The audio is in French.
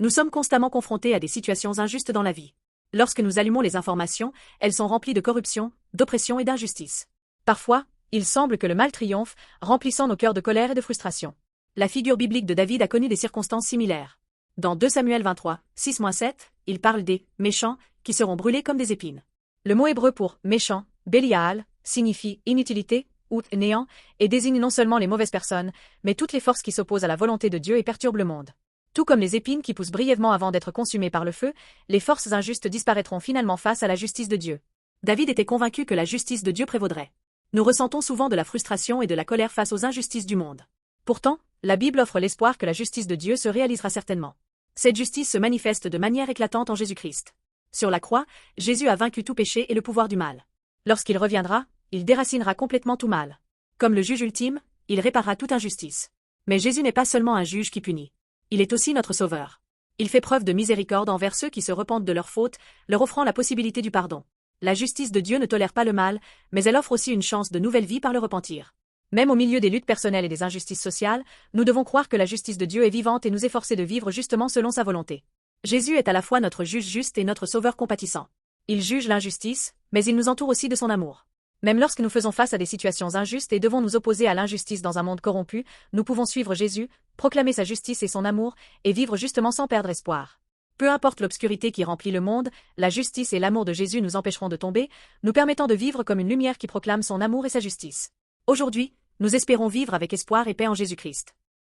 Nous sommes constamment confrontés à des situations injustes dans la vie. Lorsque nous allumons les informations, elles sont remplies de corruption, d'oppression et d'injustice. Parfois, il semble que le mal triomphe, remplissant nos cœurs de colère et de frustration. La figure biblique de David a connu des circonstances similaires. Dans 2 Samuel 23, 6-7, il parle des « méchants » qui seront brûlés comme des épines. Le mot hébreu pour « méchant », Bélial, signifie « inutilité » ou « néant » et désigne non seulement les mauvaises personnes, mais toutes les forces qui s'opposent à la volonté de Dieu et perturbent le monde. Tout comme les épines qui poussent brièvement avant d'être consumées par le feu, les forces injustes disparaîtront finalement face à la justice de Dieu. David était convaincu que la justice de Dieu prévaudrait. Nous ressentons souvent de la frustration et de la colère face aux injustices du monde. Pourtant, la Bible offre l'espoir que la justice de Dieu se réalisera certainement. Cette justice se manifeste de manière éclatante en Jésus-Christ. Sur la croix, Jésus a vaincu tout péché et le pouvoir du mal. Lorsqu'il reviendra, il déracinera complètement tout mal. Comme le juge ultime, il réparera toute injustice. Mais Jésus n'est pas seulement un juge qui punit. Il est aussi notre sauveur. Il fait preuve de miséricorde envers ceux qui se repentent de leurs fautes, leur offrant la possibilité du pardon. La justice de Dieu ne tolère pas le mal, mais elle offre aussi une chance de nouvelle vie par le repentir. Même au milieu des luttes personnelles et des injustices sociales, nous devons croire que la justice de Dieu est vivante et nous efforcer de vivre justement selon sa volonté. Jésus est à la fois notre juge juste et notre sauveur compatissant. Il juge l'injustice, mais il nous entoure aussi de son amour. Même lorsque nous faisons face à des situations injustes et devons nous opposer à l'injustice dans un monde corrompu, nous pouvons suivre Jésus, proclamer sa justice et son amour, et vivre justement sans perdre espoir. Peu importe l'obscurité qui remplit le monde, la justice et l'amour de Jésus nous empêcheront de tomber, nous permettant de vivre comme une lumière qui proclame son amour et sa justice. Aujourd'hui, nous espérons vivre avec espoir et paix en Jésus-Christ.